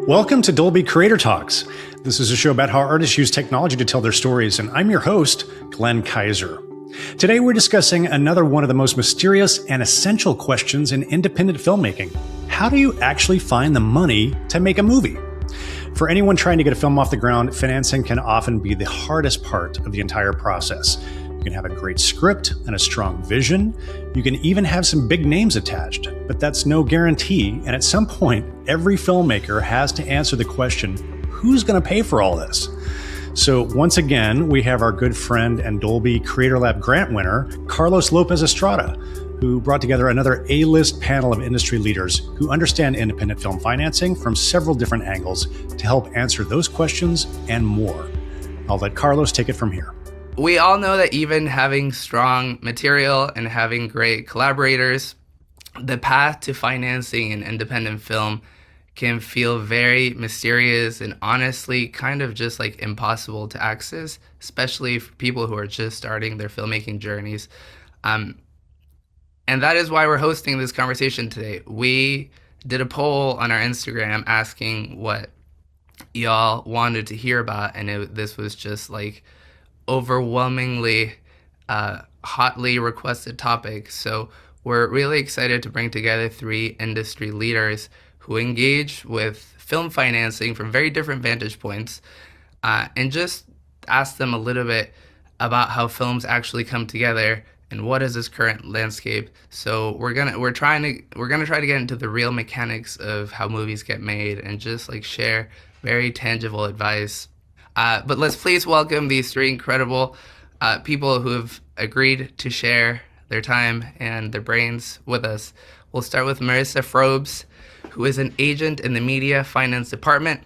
Welcome to Dolby Creator Talks. This is a show about how artists use technology to tell their stories, and I'm your host, Glenn Kaiser. Today we're discussing another one of the most mysterious and essential questions in independent filmmaking. How do you actually find the money to make a movie? For anyone trying to get a film off the ground, financing can often be the hardest part of the entire process. You can have a great script and a strong vision. You can even have some big names attached, but that's no guarantee. And at some point, every filmmaker has to answer the question, who's going to pay for all this? So once again, we have our good friend and Dolby Creator Lab Grant winner, Carlos López Estrada, who brought together another A-list panel of industry leaders who understand independent film financing from several different angles to help answer those questions and more. I'll let Carlos take it from here. We all know that even having strong material and having great collaborators, the path to financing an independent film can feel very mysterious and honestly kind of just like impossible to access, especially for people who are just starting their filmmaking journeys. And that is why we're hosting this conversation today. We did a poll on our Instagram asking what y'all wanted to hear about, and this was just like overwhelmingly hotly requested topic. So we're really excited to bring together three industry leaders who engage with film financing from very different vantage points, and just ask them a little bit about how films actually come together and what is this current landscape. So we're gonna try to get into the real mechanics of how movies get made and just like share very tangible advice. But let's please welcome these three incredible people who have agreed to share their time and their brains with us. We'll start with Marissa Frobes, who is an agent in the media finance department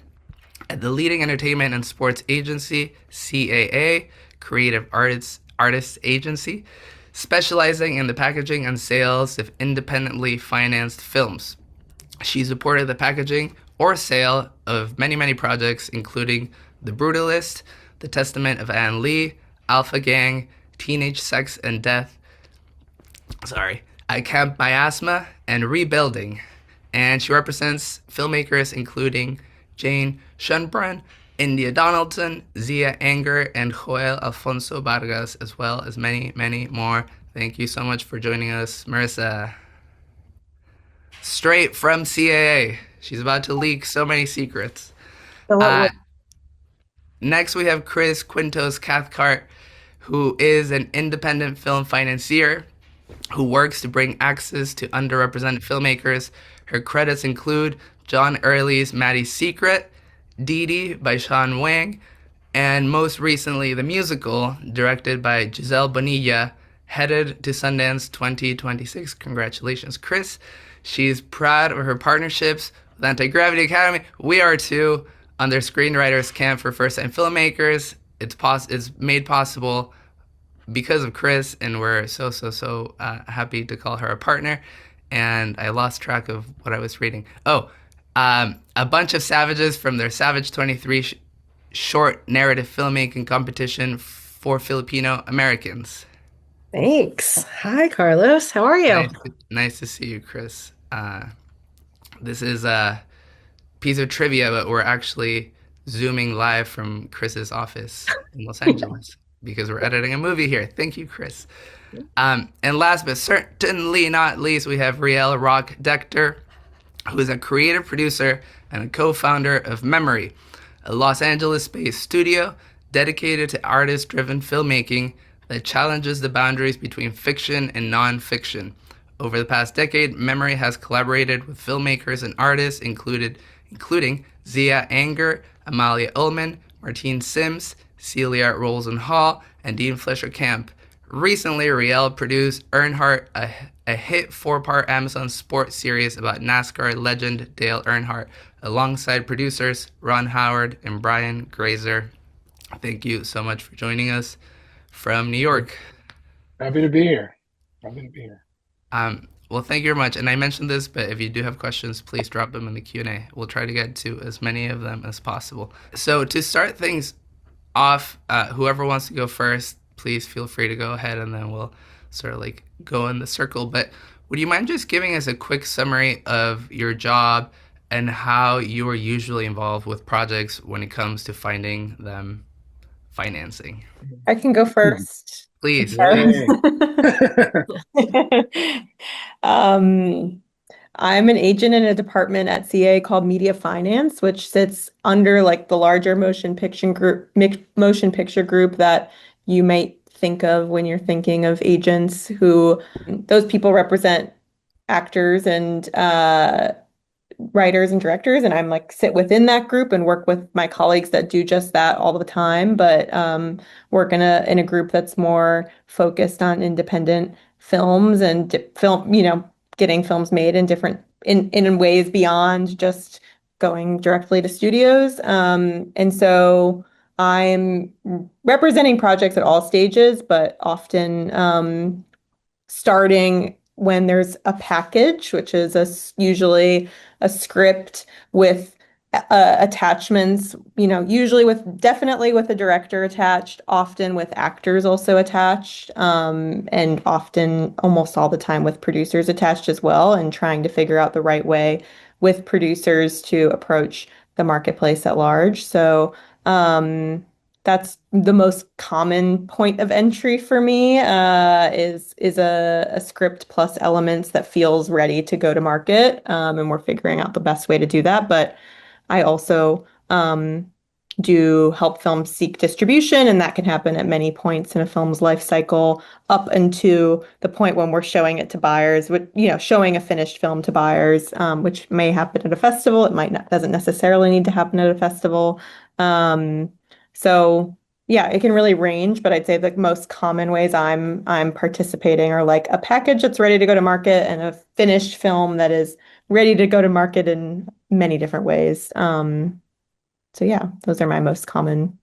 at the leading entertainment and sports agency, CAA, Creative Artists Agency, specializing in the packaging and sales of independently financed films. She supported the packaging or sale of many projects, including The Brutalist, The Testament of Ann Lee, Alpha Gang, Teenage Sex and Death, I Camp Miasma, and Rebuilding. And she represents filmmakers including Jane Schunbrunn, India Donaldson, Zia Anger, and Joel Alfonso Vargas, as well as many more. Thank you so much for joining us, Marissa. Straight from CAA. She's about to leak so many secrets. Next, we have Quintos Cathcart, who is an independent film financier who works to bring access to underrepresented filmmakers. Her credits include John Early's Maddie's Secret, Dee Dee by Sean Wang, and most recently, the musical, directed by Giselle Bonilla, headed to Sundance 2026. Congratulations, Chris. She's proud of her partnerships with Antigravity Academy. We are too, on their screenwriters camp for first-time filmmakers. It's made possible because of Chris, and we're so happy to call her a partner. And I lost track of what I was reading. A bunch of savages from their Savage 23 short narrative filmmaking competition for Filipino Americans. Thanks. Hi, Carlos. How are you? Nice to see you, Chris. This is a piece of trivia, but we're actually Zooming live from Chris's office in Los Angeles because we're editing a movie here. Thank you, Chris. And last but certainly not least, we have Riel Roch-Decter, who is a creative producer and a co-founder of Memory, a Los Angeles-based studio dedicated to artist-driven filmmaking that challenges the boundaries between fiction and non-fiction. Over the past decade, Memory has collaborated with filmmakers and artists, including Zia Anger, Amalia Ullman, Martine Sims, Celia Rosenhall, and Dean Fletcher Camp. Recently, Riel produced Earnhardt, a hit 4-part Amazon sports series about NASCAR legend Dale Earnhardt, alongside producers Ron Howard and Brian Grazer. Thank you so much for joining us from New York. Happy to be here. Well, thank you very much. And I mentioned this, but if you do have questions, please drop them in the Q&A. We'll try to get to as many of them as possible. So to start things off, whoever wants to go first, please feel free to go ahead, and then we'll sort of like go in the circle. But would you mind just giving us a quick summary of your job and how you are usually involved with projects when it comes to finding them financing. I can go Hmm. first. Please, please. Yay. Um, I'm an agent in a department at CA called Media Finance, which sits under like the larger motion picture group that you might think of when you're thinking of agents who those people represent actors and writers and directors, and I'm like sit within that group and work with my colleagues that do just that all the time, but work in a group that's more focused on independent films and film, getting films made in different in ways beyond just going directly to studios. And so I'm representing projects at all stages, but often starting when there's a package, which is usually a script with attachments, usually definitely with a director attached, often with actors also attached, and often almost all the time with producers attached as well, and trying to figure out the right way with producers to approach the marketplace at large. So, that's the most common point of entry for me, is a script plus elements that feels ready to go to market, and we're figuring out the best way to do that. But I also do help films seek distribution, and that can happen at many points in a film's life cycle, up into the point when we're showing it to buyers, showing a finished film to buyers, which may happen at a festival. It might not, doesn't necessarily need to happen at a festival. Um, so yeah, it can really range, but I'd say the most common ways I'm participating are like a package that's ready to go to market and a finished film that is ready to go to market in many different ways. So yeah, those are my most common.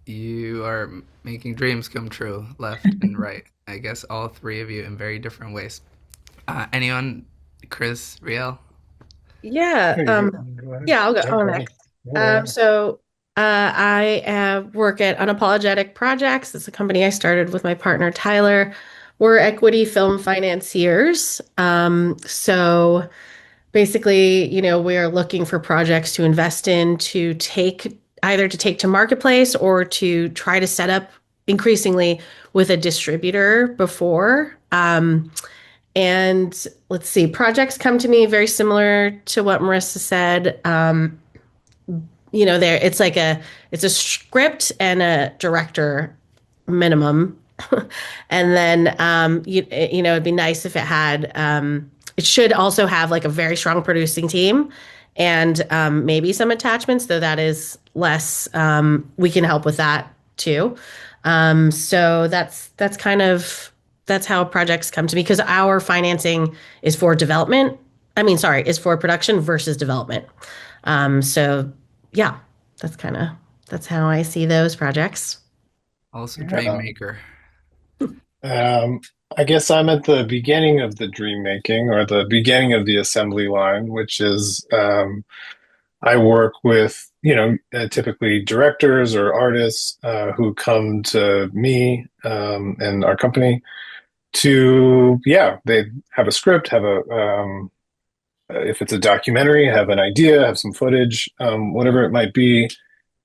You are making dreams come true, left and right. I guess all three of you in very different ways. Anyone? Chris, Riel? Yeah, Hey, go ahead. yeah, Yeah, I'll go ahead. next. Yeah. I work at Unapologetic Projects. It's a company I started with my partner Tyler. We're equity film financiers. So basically, we are looking for projects to invest in to take either to take to marketplace or to try to set up increasingly with a distributor before. And let's see, projects come to me very similar to what Marissa said. There it's a script and a director minimum. And then it'd be nice if it should also have like a very strong producing team and maybe some attachments, though that is less. We can help with that too. So that's how projects come to me, because our financing is for development. Is for production versus development. So yeah, that's how I see those projects. Also dream Yeah. maker. Um, I guess I'm at the beginning of the dream making or the beginning of the assembly line, which is I work with, typically directors or artists who come to me and our company to, yeah, they have a script, have if it's a documentary, have an idea, have some footage, whatever it might be,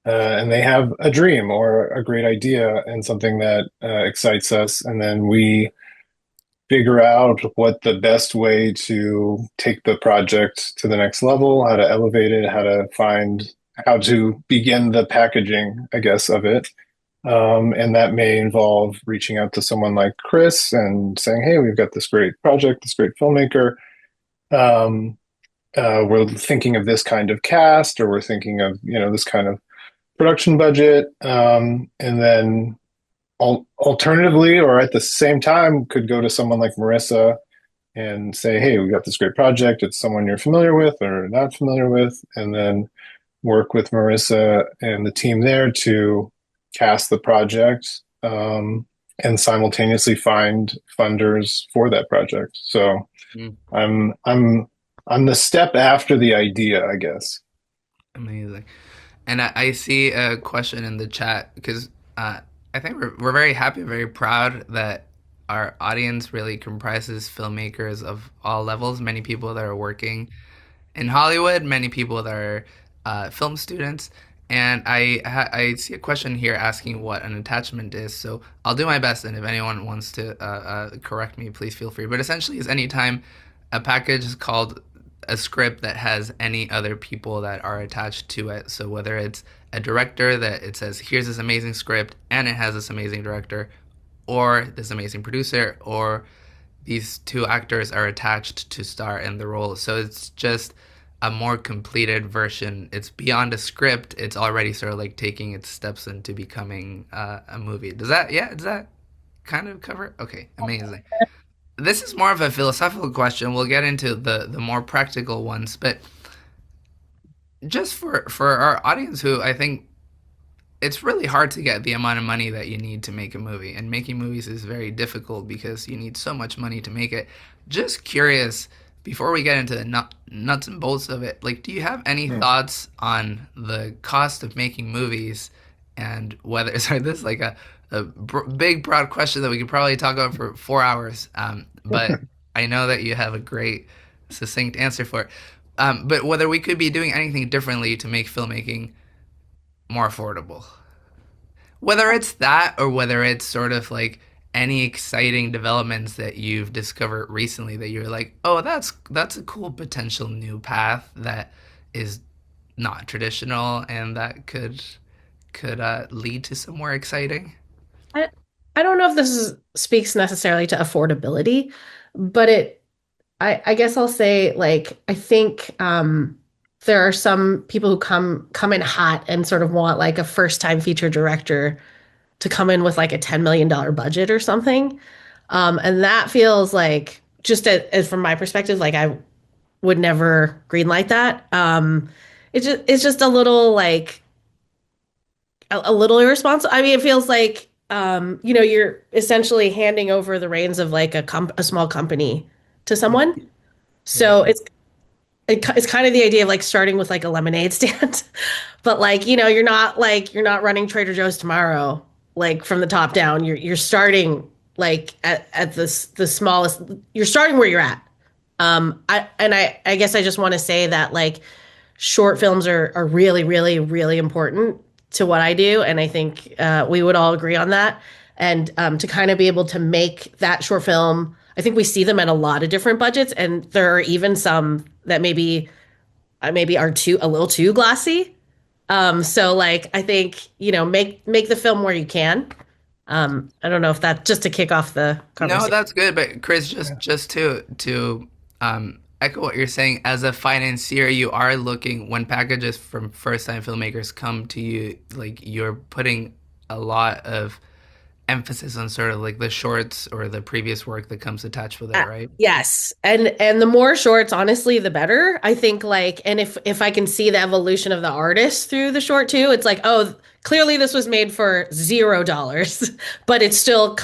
and they have a dream or a great idea and something that excites us, and then we figure out what the best way to take the project to the next level, how to elevate it, how to begin the packaging, I guess, of it. And that may involve reaching out to someone like Chris and saying, "Hey, we've got this great project, this great filmmaker. Um, we're thinking of this kind of cast, or we're thinking of this kind of production budget." And then alternatively, or at the same time, could go to someone like Marissa and say, "Hey, we got this great project. It's someone you're familiar with or not familiar with," and then work with Marissa and the team there to cast the project, and simultaneously find funders for that project. So Mm, I'm the step after the idea, I guess. amazing. And I see a question in the chat because I think we're very happy, very proud that our audience really comprises filmmakers of all levels, many people that are working in Hollywood, many people that are film students. And I see a question here asking what an attachment is. So I'll do my best, and if anyone wants to correct me, please feel free. But essentially, is anytime a package is called a script that has any other people that are attached to it. So whether it's a director that it says, here's this amazing script and it has this amazing director, or this amazing producer, or these two actors are attached to star in the role. So it's just a more completed version. It's beyond a script. It's already sort of like taking its steps into becoming a movie. Does that kind of cover it? Okay, amazing. This is more of a philosophical question. We'll get into the more practical ones, but just for our audience who I think it's really hard to get the amount of money that you need to make a movie, and making movies is very difficult because you need so much money to make it. Just curious, before we get into the nuts and bolts of it, like, do you have any thoughts on the cost of making movies, and whether sorry, this is like a big broad question that we could probably talk about for 4 hours, but I know that you have a great succinct answer for it. But whether we could be doing anything differently to make filmmaking more affordable, whether it's that or whether it's sort of like any exciting developments that you've discovered recently that you're like, oh, that's a cool potential new path that is not traditional and that could lead to somewhere exciting. I, I don't know if speaks necessarily to affordability, but I guess I'll say like I think there are some people who come in hot and sort of want like a first time feature director to come in with like a $10 million budget or something. And that feels like just as from my perspective, like I would never greenlight that. It's just a little like a little irresponsible. I mean, it feels like you're essentially handing over the reins of like a small company to someone. So it's kind of the idea of like starting with like a lemonade stand, but like you're not running Trader Joe's tomorrow like from the top down. You're starting like at the smallest. You're starting where you're at. I guess I just want to say that like short films are really really really important to what I do, and I think we would all agree on that. And to kind of be able to make that short film, I think we see them at a lot of different budgets, and there are even some that maybe are a little too glossy. So like I think make the film where you can. I don't know if that just to kick off the No, conversation. that's good. But Chris, just to echo what you're saying, as a financier, you are looking when packages from first time filmmakers come to you, like you're putting a lot of emphasis on sort of like the shorts or the previous work that comes attached with it, right? Yes. And the more shorts, honestly, the better. I think like, and if I can see the evolution of the artist through the short too, it's like, oh, clearly this was made for $0, but it still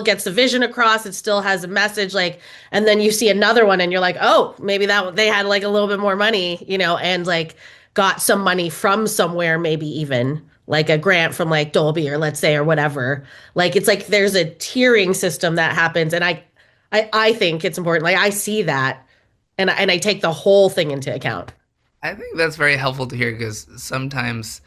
gets the vision across. It still has a message, like, and then you see another one and you're like, oh, maybe that they had like a little bit more money, and like got some money from somewhere, maybe even like a grant from like Dolby or let's say or whatever. Like it's like there's a tiering system that happens, and I think it's important. Like I see that, and I take the whole thing into account. I think that's very helpful to hear because sometimes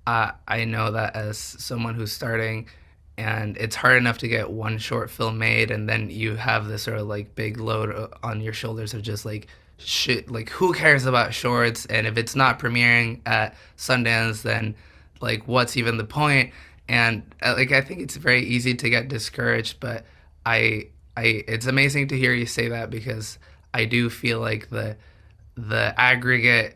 I know that as someone who's starting, and it's hard enough to get one short film made, and then you have this sort of like big load on your shoulders of just like shit. Like who cares about shorts? And if it's not premiering at Sundance, then like what's even the point? And like I think it's very easy to get discouraged, but I it's amazing to hear you say that because I do feel like the aggregate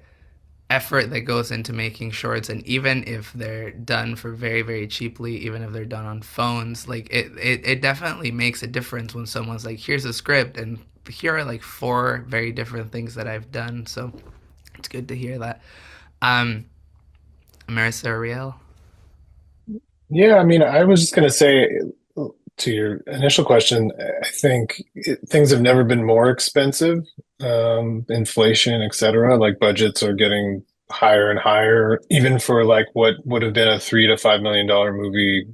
effort that goes into making shorts, and even if they're done for very very cheaply, even if they're done on phones, like it definitely makes a difference when someone's like, here's a script and here are like 4 very different things that I've done. So it's good to hear that. Marissa, Riel? Yeah, I mean, I was just going to say to your initial question, I think things have never been more expensive. Inflation, et cetera, like budgets are getting higher and higher, even for like what would have been a $3 to $5 million movie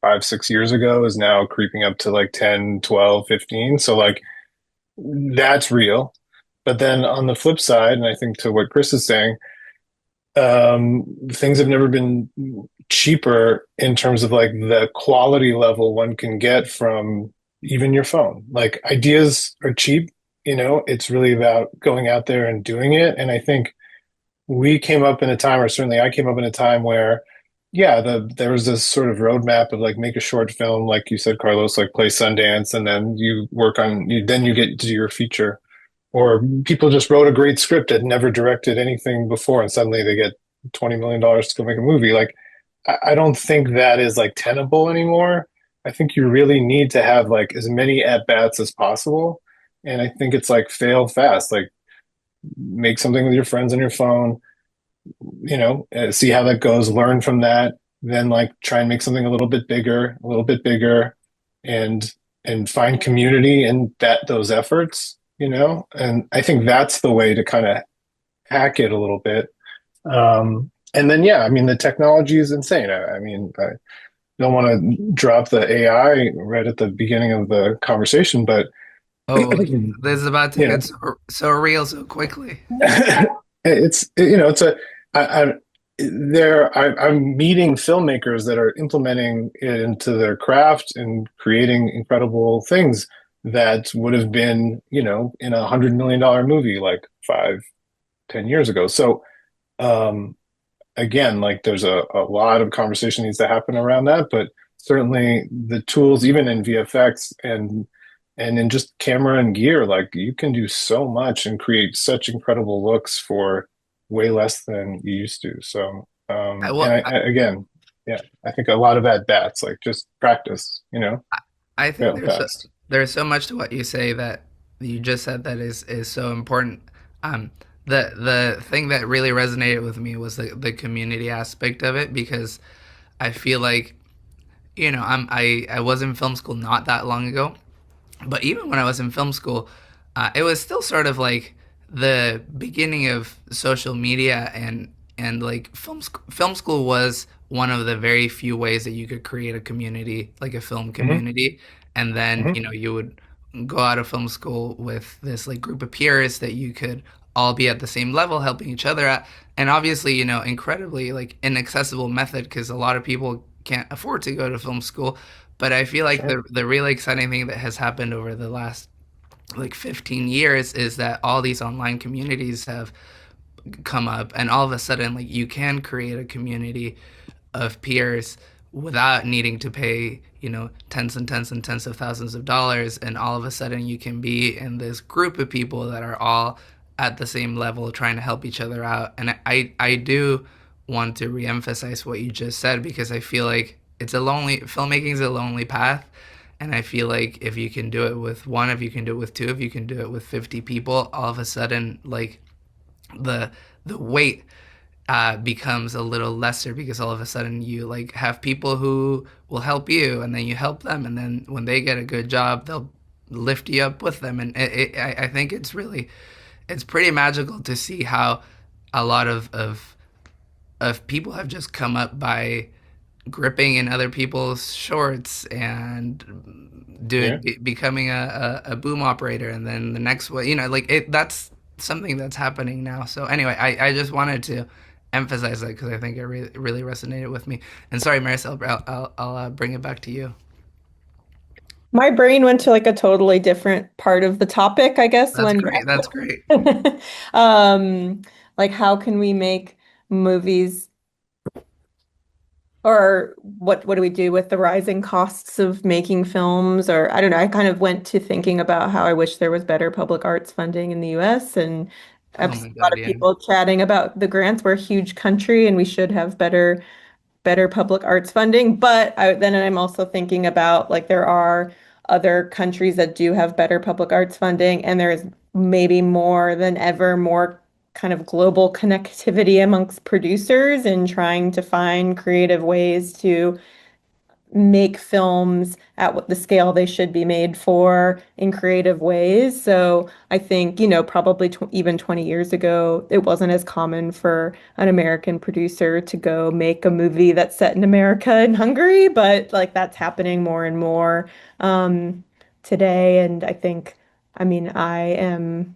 5, 6 years ago is now creeping up to like 10, 12, 15. So like that's real. But then on the flip side, and I think to what Chris is saying, things have never been cheaper in terms of like the quality level one can get from even your phone. Like ideas are cheap, it's really about going out there and doing it. And I think we came up in a time, or certainly I came up in a time where, yeah, there was this sort of roadmap of like make a short film, like you said, Carlos, like play Sundance, and then you work on you, then you get to your feature. Or people just wrote a great script that never directed anything before, and suddenly they get $20 million to go make a movie. Like, I don't think that is like tenable anymore. I think you really need to have like as many at bats as possible. And I think it's like fail fast. Like make something with your friends on your phone, see how that goes, learn from that, then like try and make something a little bit bigger, and find community in those efforts, And I think that's the way to kind of hack it a little bit. And then yeah, I mean the technology is insane. I mean, I don't want to drop the AI right at the beginning of the conversation, but Oh, this is about to you know, get so real so quickly. it's a I, I'm meeting filmmakers that are implementing it into their craft and creating incredible things that would have been, in $100 million movie like 5, 10 years ago. So again, like there's a lot of conversation needs to happen around that, but certainly the tools, even in VFX and in just camera and gear, like you can do so much and create such incredible looks for way less than you used to. So, I, and well, again, yeah, I think a lot of at bats, like just practice, I think fail fast. there's so much to what you say that you just said that is so important. Um, the thing that really resonated with me was the community aspect of it because I feel like I was in film school not that long ago, but even when I was in film school, it was still sort of like the beginning of social media and like film school was one of the very few ways that you could create a community, like a film Hmm. community. And then, Hmm. you would go out of film school with this like group of peers that you could all be at the same level, helping each other out. And obviously, incredibly like inaccessible method because a lot of people can't afford to go to film school. But I feel like Sure. the really exciting thing that has happened over the last like 15 years is that all these online communities have come up and all of a sudden like you can create a community of peers without needing to pay tens and tens and tens of thousands of dollars, and all of a sudden you can be in this group of people that are all at the same level trying to help each other out. And I do want to reemphasize what you just said because I feel like it's a lonely filmmaking is a lonely path. And I feel like if you can do it with one, if you can do it with two, if you can do it with 50 people, all of a sudden, like the the weight becomes a little lesser because all of a sudden you like have people who will help you, and then you help them, and then when they get a good job, they'll lift you up with them. And I think it's pretty magical to see how a lot of people have just come up by gripping in other people's shorts and Yeah. becoming a boom operator, and then the next one, like that's something that's happening now. So anyway, I just wanted to emphasize that because I think it really resonated with me. And sorry, Marissa, I'll bring it back to you. My brain went to like a totally different part of the topic, I guess, That's when you great. That's great. um like how can we make movies, or what do we do with the rising costs of making films? Or I don't know, I kind of went to thinking about how I wish there was better public arts funding in the US, and Oh I've my seen a lot God, of yeah. people chatting about the grants. We're a huge country and we should have better public arts funding. But then I'm also thinking about like there are other countries that do have better public arts funding, and there is maybe more than ever more kind of global connectivity amongst producers and trying to find creative ways to make films at what the scale they should be made for in creative ways. So I think, probably even 20 years ago, it wasn't as common for an American producer to go make a movie that's set in America and Hungary, but like that's happening more and more today. And I think, I mean, I am.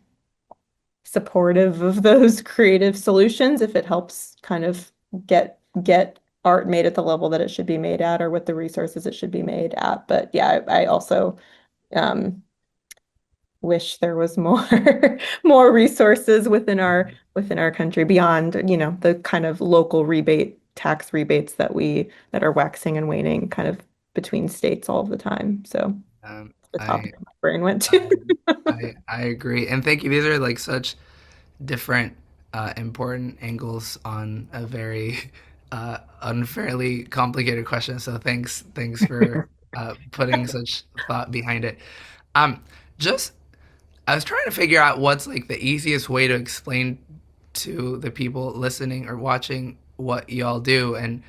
supportive of those creative solutions if it helps kind of get art made at the level that it should be made at or with the resources it should be made at. But yeah, I also wish there was more more resources within our country beyond, you know, the kind of local tax rebates that are waxing and waning kind of between states all the time. So the I, topic my brain went to. I agree, and thank you. These are like such different, important angles on a very unfairly complicated question. So thanks for putting such thought behind it. Just I was trying to figure out what's like the easiest way to explain to the people listening or watching what y'all do, and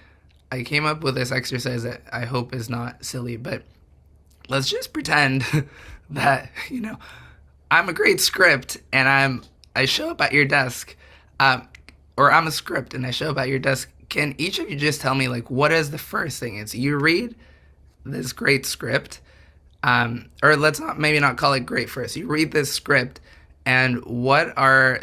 I came up with this exercise that I hope is not silly, but let's just pretend that, you know, I'm a great script and I show up at your desk, or I'm a script and I show up at your desk. Can each of you just tell me like what is the first thing? It's you read this great script, or let's not maybe not call it great first. You read this script, and what are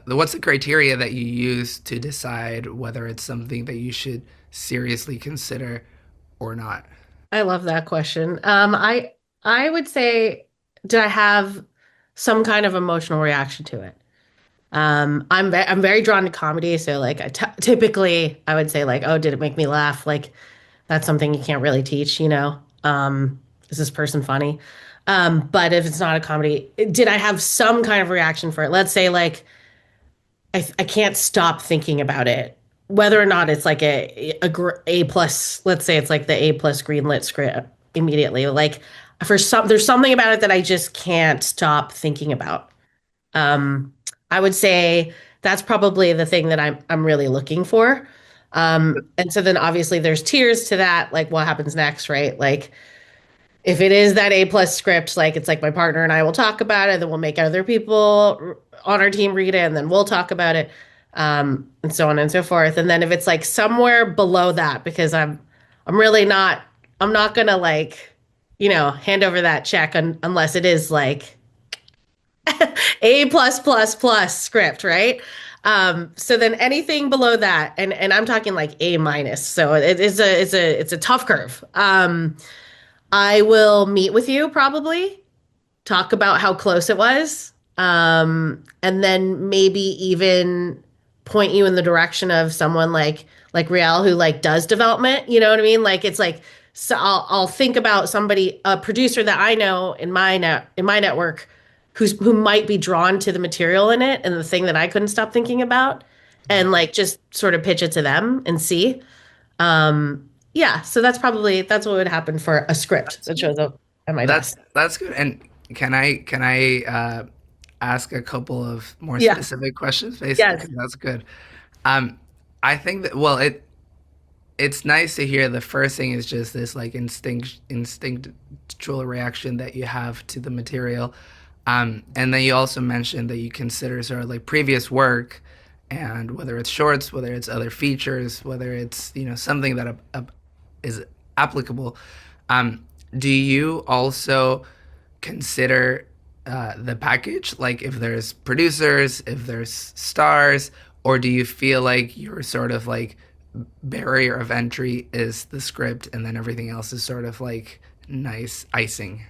what's the criteria that you use to decide whether it's something that you should seriously consider or not? I love that question. I would say, did I have some kind of emotional reaction to it? I'm very drawn to comedy, so like typically I would say like, oh, did it make me laugh? Like that's something you can't really teach, you know. Is this person funny? But if it's not a comedy, did I have some kind of reaction for it? Let's say like I can't stop thinking about it, whether or not it's like A plus. Let's say it's like the A plus greenlit script immediately. Like there's something about it that I just can't stop thinking about. I would say that's probably the thing that I'm really looking for. And so then obviously there's tiers to that, like what happens next, right? Like if it is that A plus script, like it's like my partner and I will talk about it, then we'll make other people on our team read it, and then we'll talk about it, and so on and so forth. And then if it's like somewhere below that, because I'm not gonna like, you know, hand over that check unless it is like A plus plus plus script, right? So then anything below that, and I'm talking like A minus, so it's a tough curve. I will meet with you probably, talk about how close it was, and then maybe even point you in the direction of someone like Riel who like does development. You know what I mean? Like it's like so I'll think about somebody, a producer that I know in my network who might be drawn to the material in it and the thing that I couldn't stop thinking about, and like just sort of pitch it to them and see. Yeah, so that's what would happen for a script that shows up at my desk. That's good. And can I ask a couple of more Yeah. specific questions? Basically, Yes. that's good. I think that well, it's nice to hear the first thing is just this like instinctual reaction that you have to the material. And then you also mentioned that you consider sort of like previous work and whether it's shorts, whether it's other features, whether it's, you know, something that is applicable. Do you also consider the package? Like if there's producers, if there's stars, or do you feel like your sort of like barrier of entry is the script and then everything else is sort of like nice icing?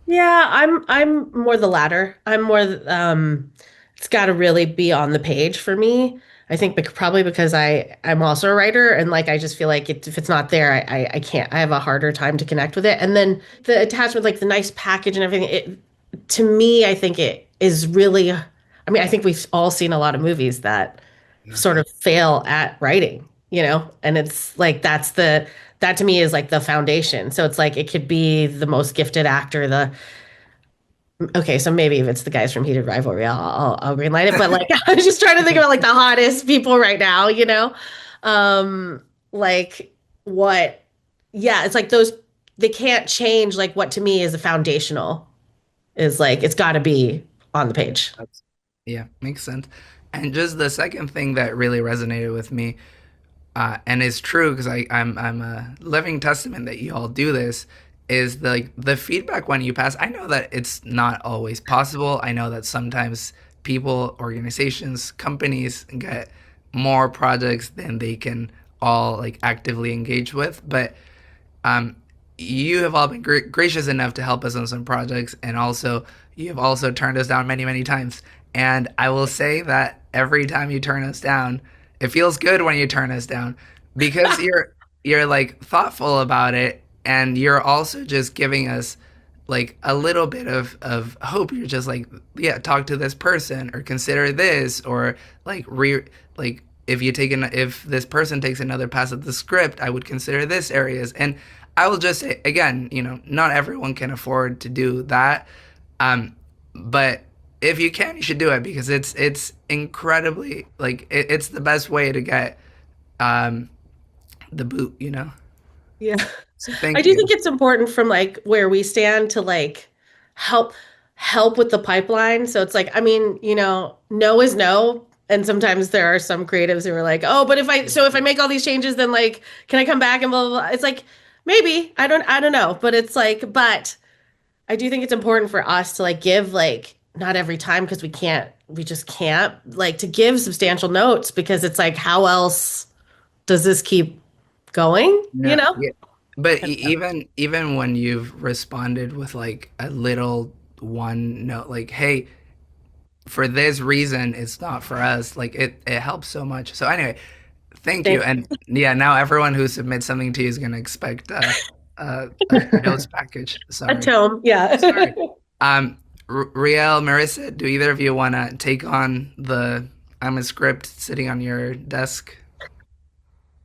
Yeah, I'm more the latter. I'm more it's got to really be on the page for me. I think probably because I'm also a writer, and like I just feel like if it's not there, I can't. I have a harder time to connect with it. And then the attachment, like the nice package and everything, to me, I think it is really. I mean, I think we've all seen a lot of movies that sort of fail at writing, you know, and it's like that to me is like the foundation. So it's like it could be the most gifted actor, okay, so maybe if it's the guys from Heated Rivalry, I'll greenlight it. But like, I was just trying to think about like the hottest people right now, you know, like what? Yeah, it's like those. They can't change like what to me is a foundational. Is like it's got to be on the page. Yeah, makes sense. And just the second thing that really resonated with me, and is true because I'm a living testament that you all do this, is the feedback when you pass. I know that it's not always possible. I know that sometimes people, organizations, companies get more projects than they can all like actively engage with. But um, you have all been gracious enough to help us on some projects, and also you have also turned us down many, many times. And I will say that every time you turn us down, it feels good when you turn us down because you're like thoughtful about it, and you're also just giving us like a little bit of hope. You're just like, yeah, talk to this person or consider this, or like like if this person takes another pass at the script, I would consider this areas. And I will just say again, not everyone can afford to do that. But if you can, you should do it because it's incredibly like it's the best way to get the boot. Yeah. So I thank do you. think it's important from like where we stand to like help with the pipeline. So it's like, I mean, no is no. And sometimes there are some creatives who are like, oh, but if I make all these changes, then like, can I come back and blah, blah, blah. It's like, maybe, I don't know. But it's like, but I do think it's important for us to like give like, not every time because we just can't like to give substantial notes because it's like, how else does this keep going, you Yeah, know? yeah. But even when you've responded with like a little one note, like, hey, for this reason, it's not for us. Like it helps so much. So anyway, thank you. And yeah, now everyone who submits something to you is gonna expect a notes package. A Sorry, tome, yeah. sorry. Riel, Marissa, do either of you want to take on the I'm a script sitting on your desk Yeah,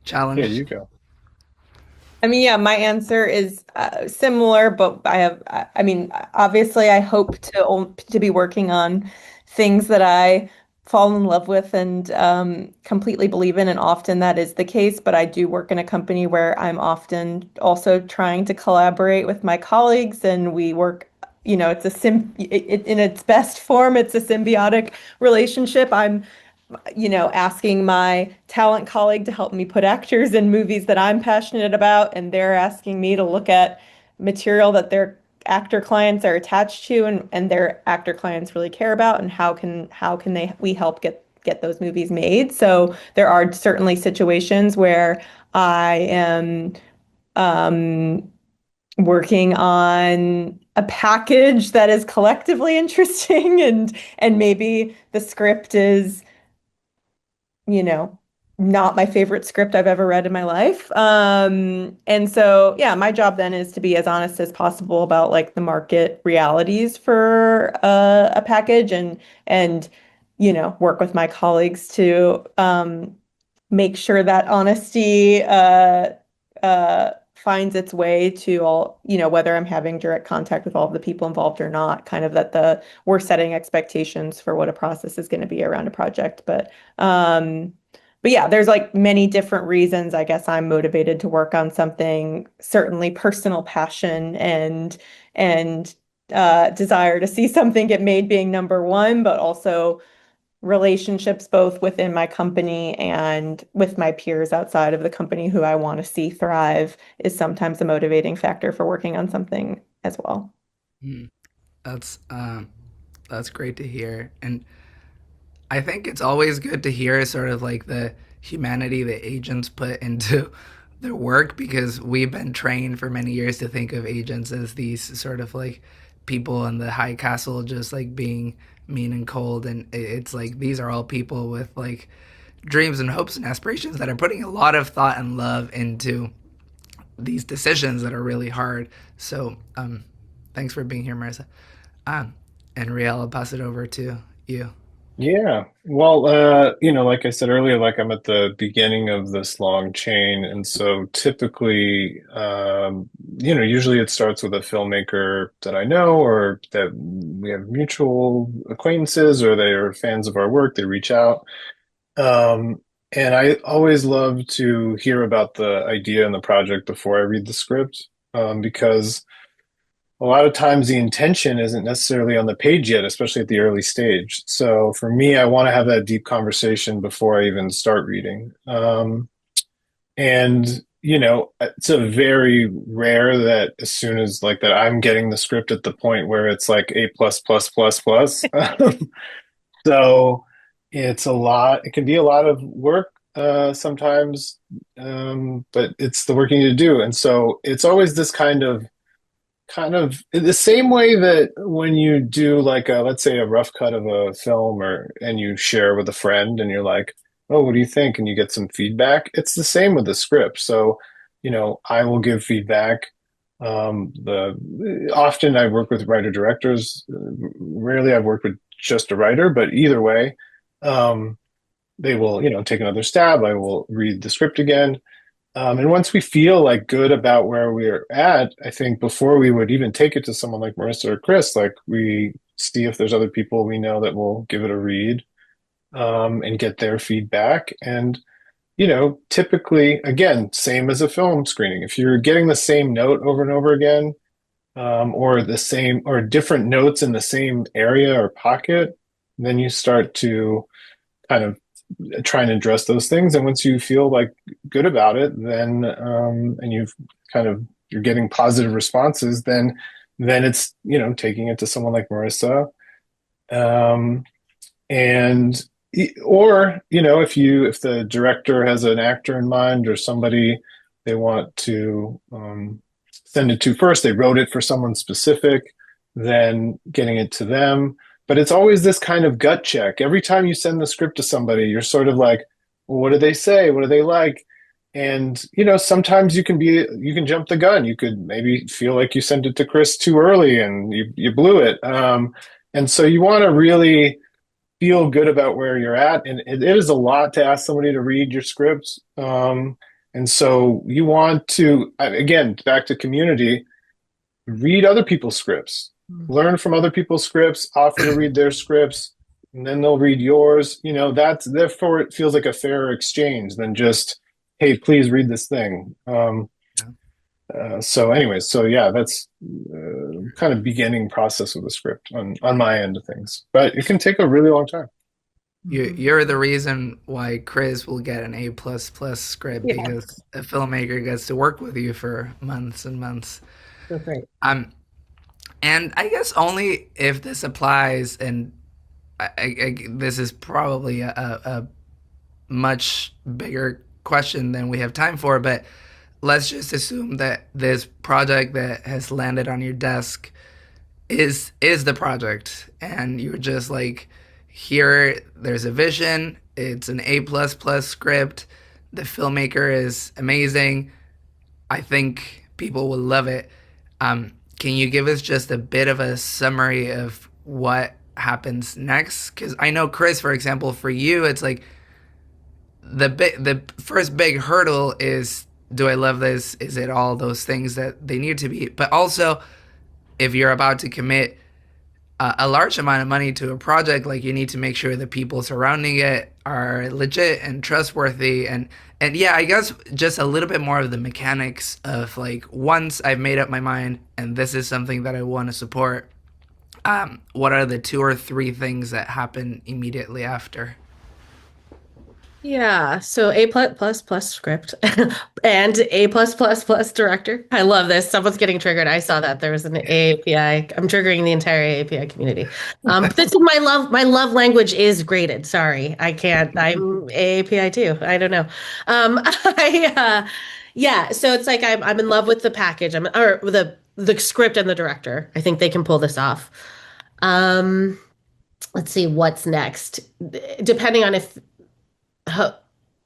challenge? you go. I mean, yeah, my answer is similar, but I mean, obviously, I hope to be working on things that I fall in love with and completely believe in, and often that is the case. But I do work in a company where I'm often also trying to collaborate with my colleagues, and we work. It's in its best form, it's a symbiotic relationship. I'm asking my talent colleague to help me put actors in movies that I'm passionate about, and they're asking me to look at material that their actor clients are attached to and their actor clients really care about, and how can we help get those movies made. So there are certainly situations where I am working on a package that is collectively interesting and maybe the script is you know, not my favorite script I've ever read in my life. And so, yeah, my job then is to be as honest as possible about like the market realities for a package and work with my colleagues to make sure that honesty finds its way to all, whether I'm having direct contact with all of the people involved or not, kind of that we're setting expectations for what a process is going to be around a project. But yeah, there's like many different reasons I guess I'm motivated to work on something, certainly personal passion and desire to see something get made being number one, but also relationships both within my company and with my peers outside of the company who I want to see thrive is sometimes a motivating factor for working on something as well. Hmm. That's that's great to hear. And I think it's always good to hear sort of like the humanity that agents put into their work because we've been trained for many years to think of agents as these sort of like people in the high castle just like being mean and cold. And it's like these are all people with like dreams and hopes and aspirations that are putting a lot of thought and love into these decisions that are really hard. So thanks for being here, Marissa. And Riel, I'll pass it over to you. Yeah. Well, like I said earlier, like I'm at the beginning of this long chain. And so typically, usually it starts with a filmmaker that I know or that we have mutual acquaintances or they are fans of our work. They reach out. Um, and I always love to hear about the idea and the project before I read the script, because a lot of times the intention isn't necessarily on the page yet, especially at the early stage. So for me, I want to have that deep conversation before I even start reading. And it's a very rare that as soon as like that I'm getting the script at the point where it's like A plus plus plus plus. So it's a lot. It can be a lot of work sometimes, but it's the work you need to do. And so it's always this kind of the same way that when you do like let's say a rough cut of a film and you share with a friend and you're like, oh, what do you think? And you get some feedback. It's the same with the script. So, I will give feedback. The often I work with writer directors. Rarely I've worked with just a writer, but either way, um, they will, take another stab. I will read the script again. And once we feel like good about where we're at, I think before we would even take it to someone like Marissa or Chris, like we see if there's other people we know that will give it a read, and get their feedback. And, typically, again, same as a film screening. If you're getting the same note over and over again, or the same or different notes in the same area or pocket, then you start to kind of try and address those things. And once you feel like good about it, then and you're getting positive responses, then it's taking it to someone like Marissa, um, and or if the director has an actor in mind or somebody they want to send it to first, they wrote it for someone specific, then getting it to them. But it's always this kind of gut check. Every time you send the script to somebody, you're sort of like, well, what do they say? What do they like? And, sometimes you can jump the gun. You could maybe feel like you sent it to Chris too early and you blew it. And so you want to really feel good about where you're at. And it is a lot to ask somebody to read your script. And so you want to, again, back to community, read other people's scripts, learn from other people's scripts, offer to read their scripts, and then they'll read yours. That's therefore it feels like a fairer exchange than just, hey, please read this thing. So anyways, so yeah, that's kind of beginning process with the script on my end of things, but it can take a really long time. You're the reason why Chris will get an A plus plus script, Yeah. because a filmmaker gets to work with you for months and months. That's right. And I guess only if this applies, and this is probably a much bigger question than we have time for, but let's just assume that this project that has landed on your desk is the project, and you're just like, here, there's a vision, it's an A plus plus script, the filmmaker is amazing, I think people will love it. Can you give us just a bit of a summary of what happens next? Because I know, Chris, for example, for you, it's like the first big hurdle is, do I love this? Is it all those things that they need to be? But also, if you're about to commit a large amount of money to a project, like, you need to make sure the people surrounding it are legit and trustworthy. And yeah, I guess just a little bit more of the mechanics of, like, once I've made up my mind and this is something that I want to support, what are the 2 or 3 things that happen immediately after? Yeah, so A plus plus script and A plus plus plus director. I love this. Someone's getting triggered. I saw that there was an AAPI. I'm triggering the entire AAPI community. This is my love. My love language is graded. Sorry, I can't. I'm AAPI too. I don't know. Yeah. So it's like I'm in love with the package. Or the script and the director. I think they can pull this off. Let's see what's next. Depending on if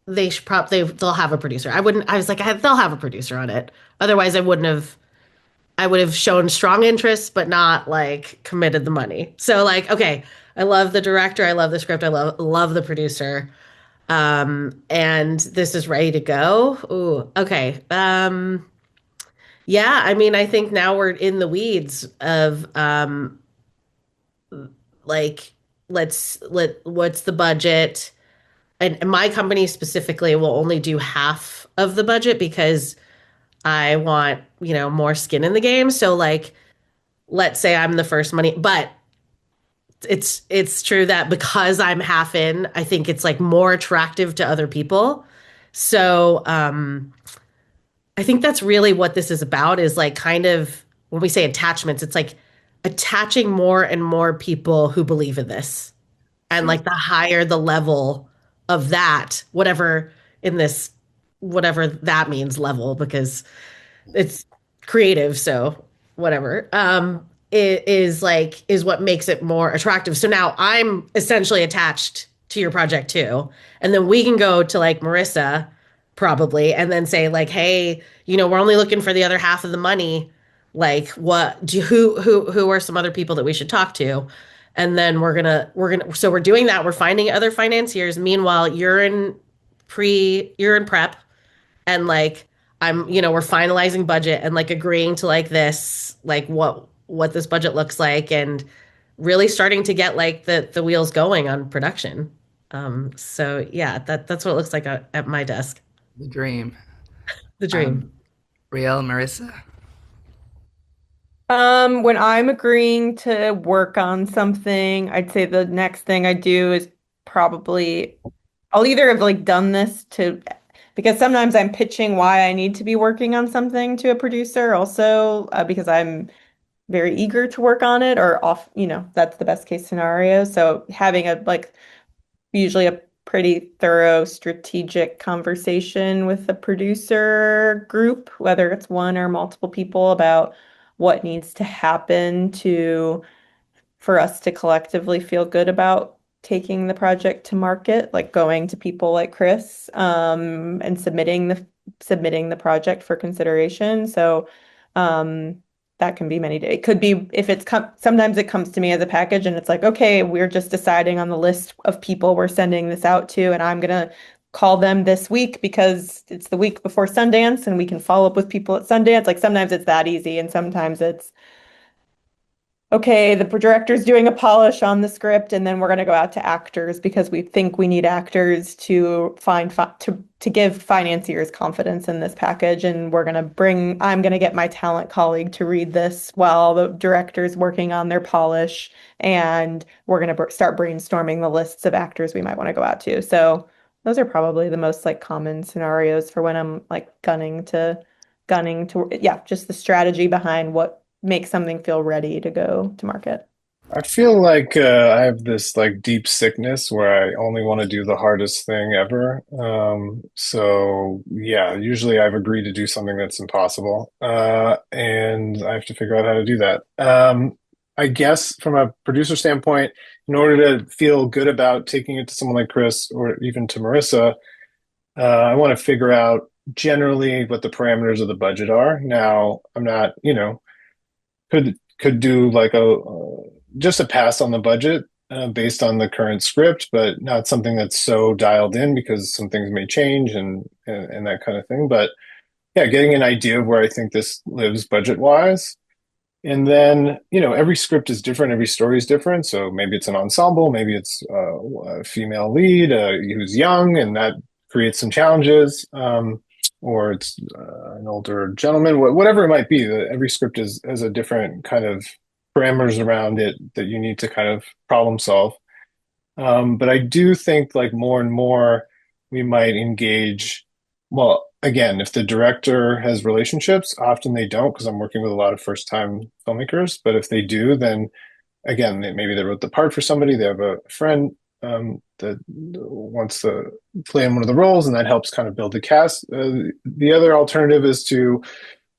they should they'll have a producer. I was like, they'll have a producer on it. Otherwise I would have shown strong interest, but not like committed the money. So like, okay, I love the director. I love the script. I love the producer. And this is ready to go. Ooh, okay. Yeah, I mean, I think now we're in the weeds of, like, what's the budget? And my company specifically will only do half of the budget because I want, more skin in the game. So like, let's say I'm the first money, but it's true that because I'm half in, I think it's like more attractive to other people. So, I think that's really what this is about, is like kind of when we say attachments, it's like attaching more and more people who believe in this. And like the higher the level of that, whatever in this, whatever that means level, because it's creative, so whatever. It is like is what makes it more attractive. So now I'm essentially attached to your project too. And then we can go to like Marissa probably and then say like, hey, we're only looking for the other half of the money. Like what do you, who are some other people that we should talk to? And then so we're doing that. We're finding other financiers. Meanwhile, you're in prep and like we're finalizing budget and like agreeing to like this, like what this budget looks like, and really starting to get like the wheels going on production. So yeah, that's what it looks like at my desk. The dream. The dream. Riel, Marissa. When I'm agreeing to work on something, I'd say the next thing I do is probably I'll either have like done this because sometimes I'm pitching why I need to be working on something to a producer also, because I'm very eager to work on it, or that's the best case scenario. So having usually a pretty thorough strategic conversation with the producer group, whether it's one or multiple people, about what needs to happen for us to collectively feel good about taking the project to market, like going to people like Chris, and submitting the project for consideration. So that can be many days. It could be sometimes it comes to me as a package and it's like, okay, we're just deciding on the list of people we're sending this out to, and I'm gonna call them this week because it's the week before Sundance and we can follow up with people at Sundance. Like sometimes it's that easy, and sometimes it's okay, the director's doing a polish on the script, and then we're going to go out to actors because we think we need actors to give financiers confidence in this package, and I'm going to get my talent colleague to read this while the director's working on their polish, and we're going to start brainstorming the lists of actors we might want to go out to. So those are probably the most like common scenarios for when I'm like gunning to, yeah, just the strategy behind what make something feel ready to go to market. I feel like I have this like deep sickness where I only want to do the hardest thing ever. So yeah, usually I've agreed to do something that's impossible, and I have to figure out how to do that. I guess from a producer standpoint, in order to feel good about taking it to someone like Chris or even to Marissa, I want to figure out generally what the parameters of the budget are. Now, I'm not, could do like just a pass on the budget based on the current script, but not something that's so dialed in because some things may change and that kind of thing. But yeah, getting an idea of where I think this lives budget wise. And then, every script is different, every story is different. So maybe it's an ensemble, maybe it's a female lead who's young, and that creates some challenges. Or it's an older gentleman, whatever it might be. Every script has a different kind of parameters around it that you need to kind of problem solve. But I do think like more and more we might engage. Well, again, if the director has relationships, often they don't because I'm working with a lot of first-time filmmakers. But if they do, then again, maybe they wrote the part for somebody, they have a friend that wants to play in one of the roles, and that helps kind of build the cast. The other alternative is to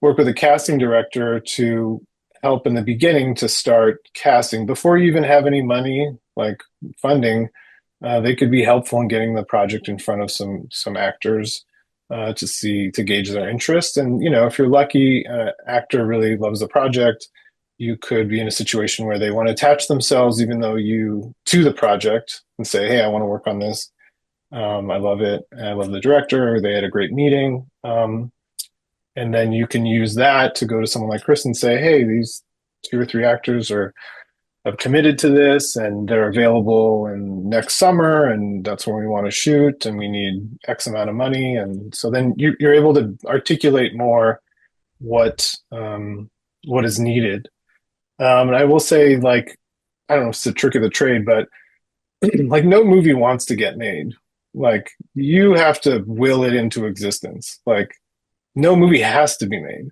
work with a casting director to help in the beginning to start casting before you even have any money, like funding. They could be helpful in getting the project in front of some actors to gauge their interest. And if you're lucky, actor really loves the project, you could be in a situation where they want to attach themselves, even though to the project, and say, "Hey, I want to work on this. I love it. I love the director. They had a great meeting." And then you can use that to go to someone like Chris and say, "Hey, these 2 or 3 actors have committed to this, and they're available in next summer, and that's when we want to shoot, and we need X amount of money." And so then you're able to articulate more what is needed. And I will say, like, I don't know if it's a trick of the trade, but like no movie wants to get made. Like you have to will it into existence. Like no movie has to be made.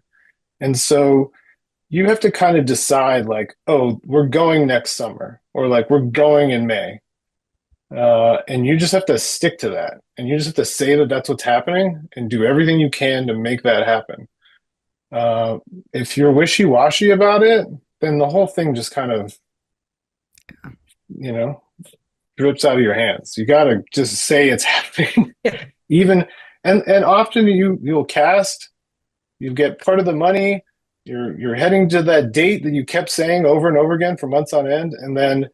And so you have to kind of decide like, oh, we're going next summer, or like we're going in May. And you just have to stick to that. And you just have to say that that's what's happening and do everything you can to make that happen. Uh, if you're wishy-washy about it, then the whole thing just kind of, you know, drips out of your hands. You got to just say it's happening. Even and often you'll cast, you get part of the money, you're heading to that date that you kept saying over and over again for months on end, and then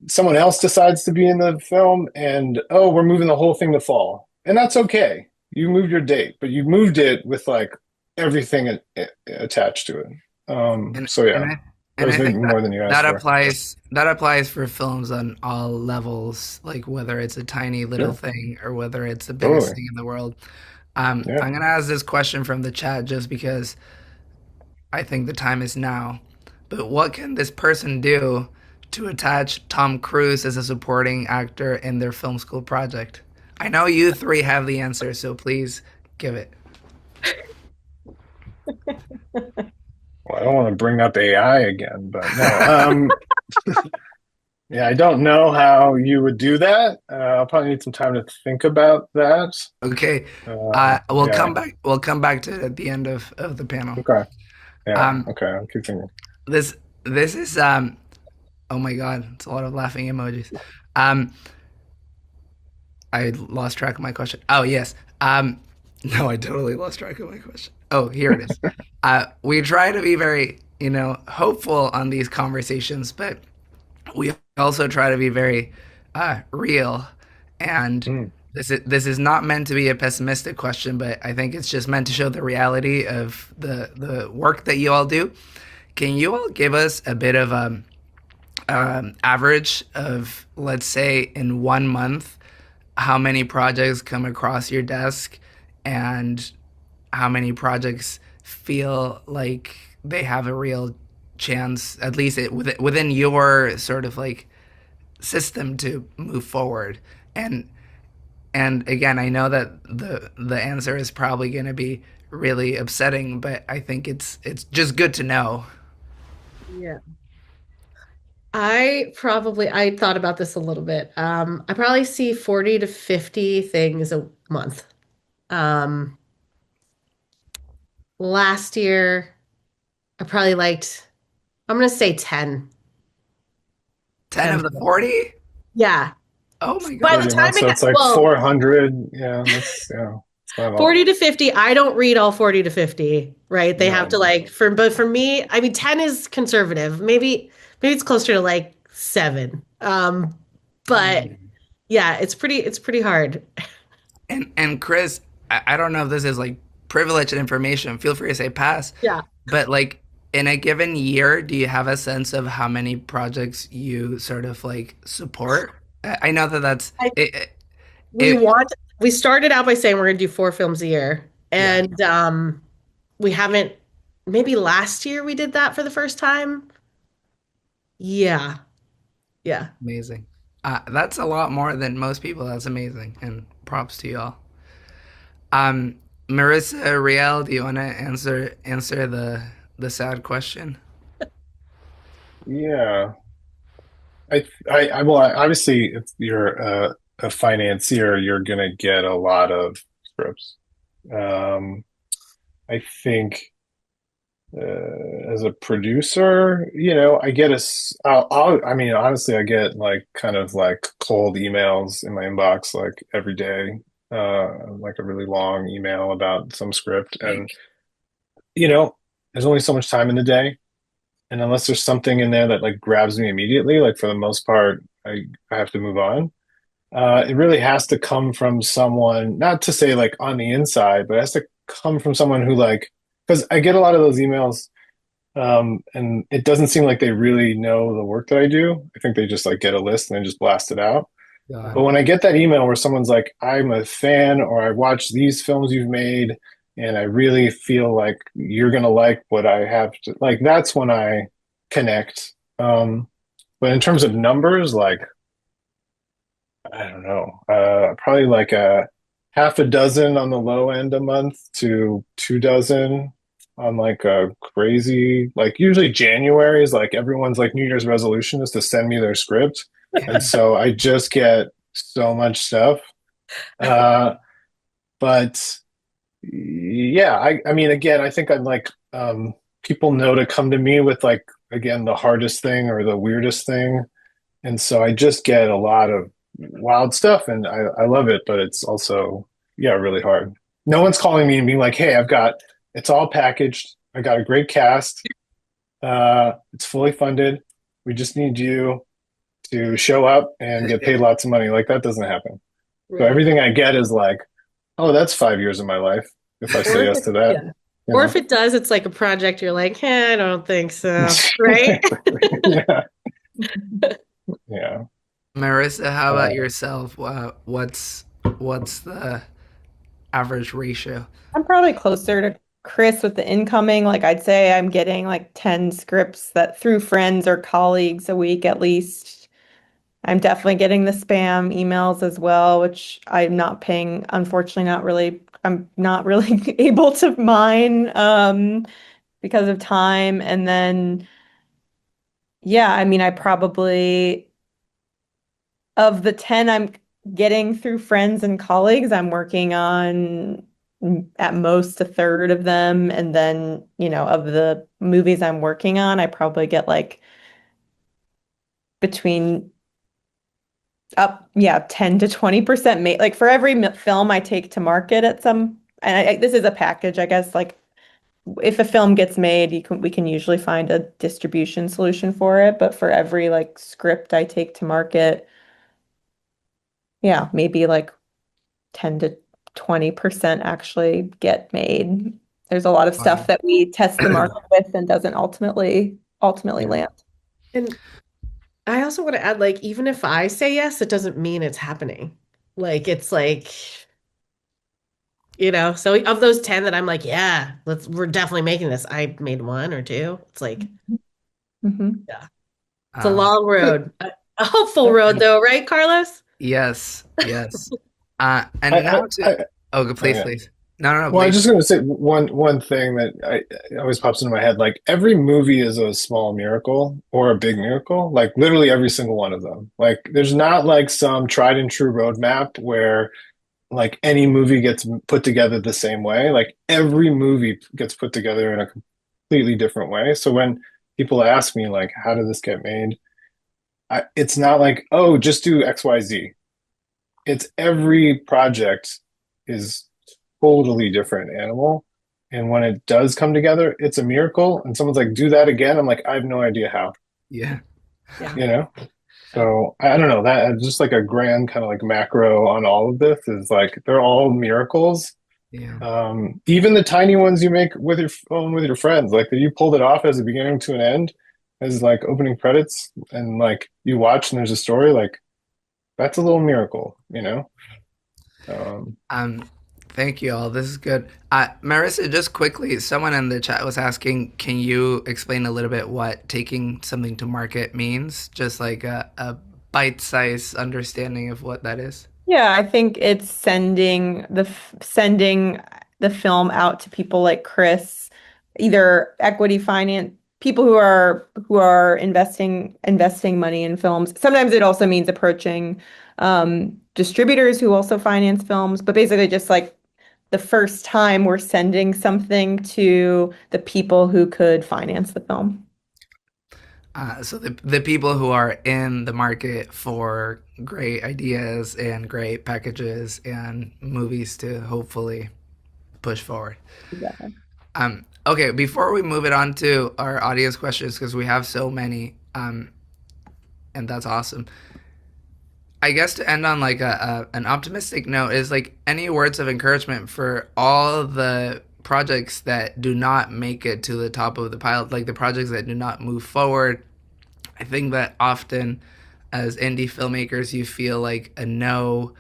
someone else decides to be in the film, and oh, we're moving the whole thing to fall. And that's okay. You moved your date, but you moved it with like everything attached to it. So yeah, and I that and was I maybe think more than you asked that for. applies for films on all levels, like whether it's a tiny little Sure, thing or whether it's the biggest totally. thing in the world. Yeah. I'm gonna ask this question from the chat just because I think the time is now. But what can this person do to attach Tom Cruise as a supporting actor in their film school project? I know you three have the answer, so please give it. Well, I don't want to bring up AI again, but no. Yeah, I don't know how you would do that. I'll probably need some time to think about that. Okay, we'll Yeah. come back. We'll come back to it at the end of the panel. Okay. Yeah. Um, Okay. I'll keep thinking. this is oh my god, it's a lot of laughing emojis. Um, I lost track of my question. Oh yes. No, I totally lost track of my question. Oh, here it is. We try to be very, hopeful on these conversations, but we also try to be very real. And Mm. this is not meant to be a pessimistic question, but I think it's just meant to show the reality of the work that you all do. Can you all give us a bit of average of, let's say, in 1 month, how many projects come across your desk and how many projects feel like they have a real chance, at least within your sort of like system, to move forward? And again, I know that the answer is probably going to be really upsetting, but I think it's just good to know. Yeah. I thought about this a little bit. I probably see 40 to 50 things a month. Um, Last year, I probably I'm gonna say 10. 10 10. of the 40? Yeah. Oh my By the 40 god. time months, so it, it's like well, 400. Yeah, it's not all. 40 to 50, I don't read all 40 to 50, right? They have No. to but for me, I mean, 10 is conservative. Maybe it's closer to like 7. But yeah, it's pretty hard. And Chris, I don't know if this is like privileged information. Feel free to say pass. Yeah. But like in a given year, do you have a sense of how many projects you sort of like support? I know that that's I, it, we it. want we started out by saying we're gonna do 4 films a year. Yeah, And we haven't maybe last year we did that for the first time. Yeah. Yeah. amazing. That's a lot more than most people. That's amazing, and props to y'all. Um, Marissa, Riel, do you want to answer the sad question? Yeah. Well, obviously, if you're a financier, you're gonna get a lot of scripts. Um, I think as a producer, I get I mean, honestly, I get like kind of like cold emails in my inbox like every day, like a really long email about some script, and you know, there's only so much time in the day. And unless there's something in there that like grabs me immediately, like for the most part, I have to move on. It really has to come from someone, not to say like on the inside, but it has to come from someone who like, because I get a lot of those emails, and it doesn't seem like they really know the work that I do. I think they just like get a list and then just blast it out. But God. when I get that email where someone's like, I'm a fan, or I watch these films you've made, and I really feel like you're gonna like what I have to like, that's when I connect. But in terms of numbers, like, I don't know, probably like a half a dozen on the low end a month to 2 dozen on like a crazy, like usually January is like everyone's like New Year's resolution is to send me their script. And so I just get so much stuff. Uh, but yeah, I mean, again, I think I'm like, people know to come to me with like, again, the hardest thing or the weirdest thing. And so I just get a lot of wild stuff and I love it, but it's also, yeah, really hard. No one's calling me and being like, hey, it's all packaged. I got a great cast. It's fully funded. We just need you to show up and get paid lots of money. Like that doesn't happen. So Right. everything I get is like, oh, that's 5 years of my life if I say yes to that. Yeah. Or know? if it does, it's like a project you're like, I don't think so. Right? Yeah. Yeah. Marissa, how about yourself? What's the average ratio? I'm probably closer to Chris with the incoming. Like I'd say I'm getting like 10 scripts that through friends or colleagues a week at least. I'm definitely getting the spam emails as well, which I'm not paying, unfortunately, I'm not really able to mine because of time. And then, yeah, I mean, I probably, of the 10 I'm getting through friends and colleagues, I'm working on at most a third of them. And then, of the movies I'm working on, I probably get like between 10 to 20% made. Like for every film I take to market at some, and this is a package, I guess, like if a film gets made, we can usually find a distribution solution for it. But for every like script I take to market, yeah, maybe like 10 to 20% actually get made. There's a lot of stuff that we test the market with and doesn't ultimately land. And I also want to add, like, even if I say yes, it doesn't mean it's happening. Like, it's like, so of those 10 that I'm like, yeah, we're definitely making this. I made one or two. It's like, Mhm. yeah, it's a long road, a hopeful road though, right, Carlos? Yes. And now please, yeah. please. No, Well, please. I'm just going to say one thing that always pops into my head. Like every movie is a small miracle or a big miracle. Like literally every single one of them. Like there's not like some tried and true roadmap where like any movie gets put together the same way. Like every movie gets put together in a completely different way. So when people ask me like, how did this get made? It's not like, oh, just do XYZ. It's every project is totally different animal. And when it does come together, it's a miracle. And someone's like, do that again. I'm like, I have no idea how. Yeah. So I don't know, that just like a grand kind of like macro on all of this is like they're all miracles. Yeah. Even the tiny ones you make with your phone with your friends, like that you pulled it off as a beginning to an end, as like opening credits, and like you watch and there's a story, like that's a little miracle. Thank you all. This is good. Marissa, just quickly, someone in the chat was asking, can you explain a little bit what taking something to market means? Just like a bite-sized understanding of what that is. Yeah, I think it's sending the film out to people like Chris, either equity finance people who are investing money in films. Sometimes it also means approaching distributors who also finance films, but basically just like the first time we're sending something to the people who could finance the film. So the people who are in the market for great ideas and great packages and movies to hopefully push forward. Exactly. Okay, before we move it on to our audience questions, because we have so many, and that's awesome. I guess to end on like an optimistic note is like any words of encouragement for all the projects that do not make it to the top of the pile, like the projects that do not move forward. I think that often as indie filmmakers, you feel like a no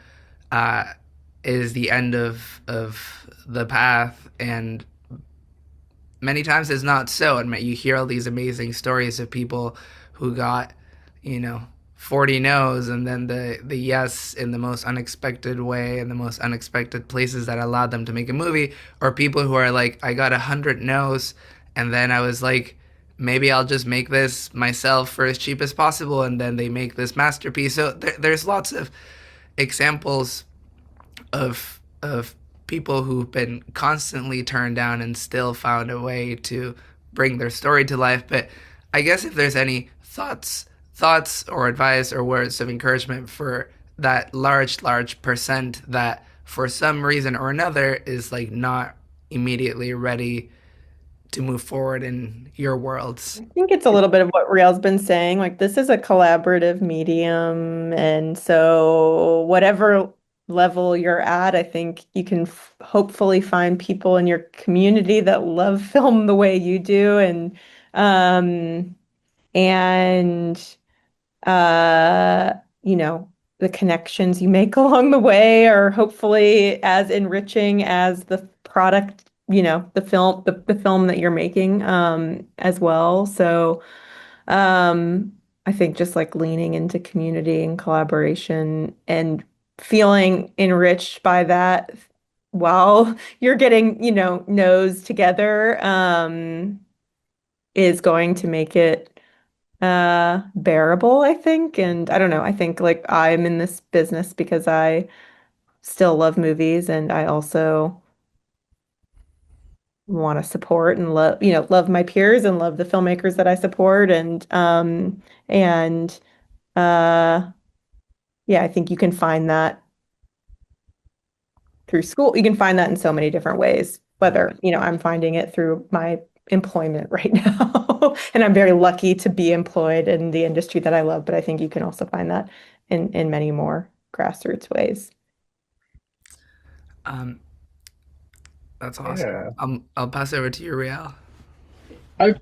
is the end of the path, and many times it's not so. And you hear all these amazing stories of people who got, 40 no's and then the yes in the most unexpected way and the most unexpected places that allowed them to make a movie, or people who are like, I got 100 no's and then I was like, maybe I'll just make this myself for as cheap as possible, and then they make this masterpiece. So there's lots of examples of people who've been constantly turned down and still found a way to bring their story to life. But I guess if there's any thoughts or advice or words of encouragement for that large percent that for some reason or another is like not immediately ready to move forward in your worlds. I think it's a little bit of what Riel's been saying. Like, this is a collaborative medium, and so whatever level you're at, I think you can hopefully find people in your community that love film the way you do, and you know, the connections you make along the way are hopefully as enriching as the product, you know, the film that you're making as well. So I think just like leaning into community and collaboration and feeling enriched by that while you're getting, you know, no's together is going to make it bearable, I think. And I don't know, I think like I'm in this business because I still love movies, and I also want to support and love, you know, love my peers and love the filmmakers that I support. And yeah, I think you can find that through school. You can find that in so many different ways, whether, you know, I'm finding it through my employment right now. And I'm very lucky to be employed in the industry that I love, but I think you can also find that in many more grassroots ways. That's awesome. Yeah. I'll pass over to you, Riel. I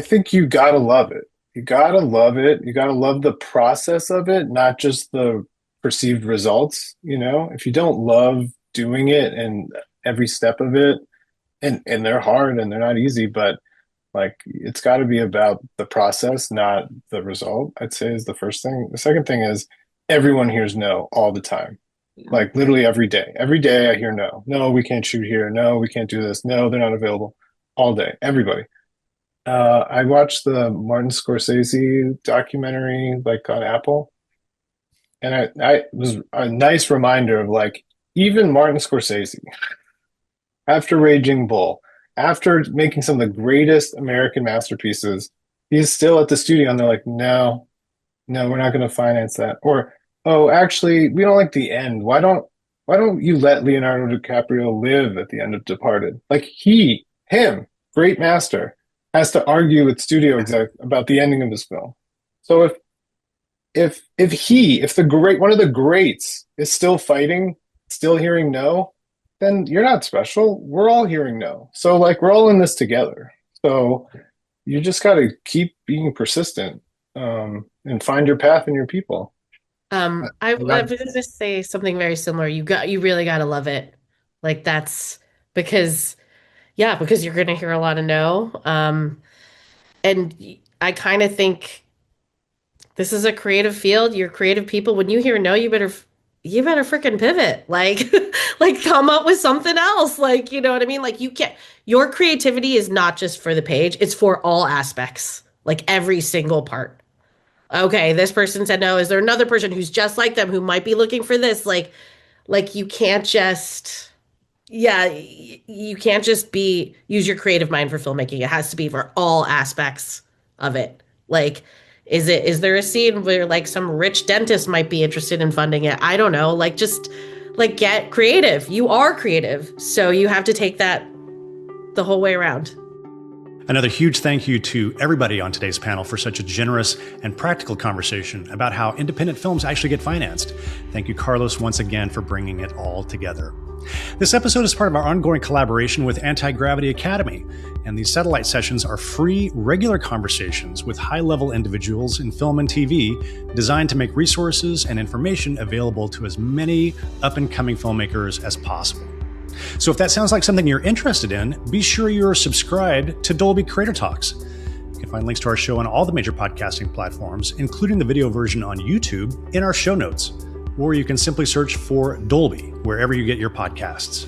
think you gotta love it. You gotta love it. You gotta love the process of it, not just the perceived results. You know, if you don't love doing it and every step of it, and they're hard and they're not easy, but like it's got to be about the process, not the result, I'd say is the first thing. The second thing is everyone hears no all the time. Like literally every day. Every day I hear no. No, we can't shoot here. No, we can't do this. No, they're not available. All day. Everybody. I watched the Martin Scorsese documentary like on Apple. And I was a nice reminder of like even Martin Scorsese, after Raging Bull, after making some of the greatest American masterpieces, he's still at the studio and they're like, no, we're not going to finance that. Or, oh, actually, we don't like the end. Why don't you let Leonardo DiCaprio live at the end of Departed? Like him, great master, has to argue with studio exec about the ending of his film. So if one of the greats is still fighting, still hearing no, then you're not special. We're all hearing no. So like we're all in this together. So you just got to keep being persistent and find your path and your people. I was going to say something very similar. You really got to love it. Like that's because you're going to hear a lot of no. And I kind of think this is a creative field. You're creative people. When you hear no, you better freaking pivot. Like, like come up with something else. Like, you know what I mean? Like your creativity is not just for the page. It's for all aspects, like every single part. Okay, this person said no. Is there another person who's just like them who might be looking for this? Like you can't just, you can't just use your creative mind for filmmaking. It has to be for all aspects of it. Like, is there a scene where like some rich dentist might be interested in funding it? I don't know. Like, just like get creative. You are creative. So you have to take that the whole way around. Another huge thank you to everybody on today's panel for such a generous and practical conversation about how independent films actually get financed. Thank you, Carlos, once again for bringing it all together. This episode is part of our ongoing collaboration with Antigravity Academy, and these satellite sessions are free, regular conversations with high-level individuals in film and TV designed to make resources and information available to as many up-and-coming filmmakers as possible. So if that sounds like something you're interested in, be sure you're subscribed to Dolby Creator Talks. You can find links to our show on all the major podcasting platforms, including the video version on YouTube, in our show notes. Or you can simply search for Dolby wherever you get your podcasts.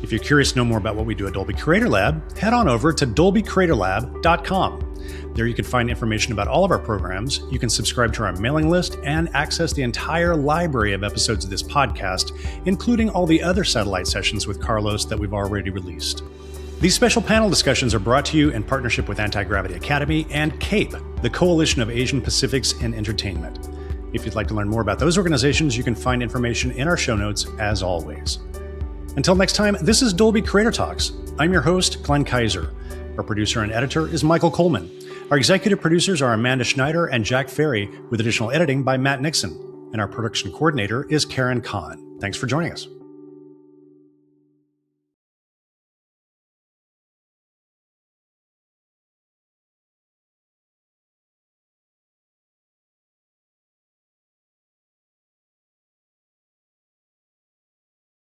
If you're curious to know more about what we do at Dolby Creator Lab, head on over to dolbycreatorlab.com. There you can find information about all of our programs, you can subscribe to our mailing list, and access the entire library of episodes of this podcast, including all the other satellite sessions with Carlos that we've already released. These special panel discussions are brought to you in partnership with Antigravity Academy and CAPE, the Coalition of Asian Pacifics in Entertainment. If you'd like to learn more about those organizations, you can find information in our show notes as always. Until next time, this is Dolby Creator Talks. I'm your host, Glenn Kaiser. Our producer and editor is Michael Coleman. Our executive producers are Amanda Schneider and Jack Ferry, with additional editing by Matt Nixon. And our production coordinator is Karen Kahn. Thanks for joining us.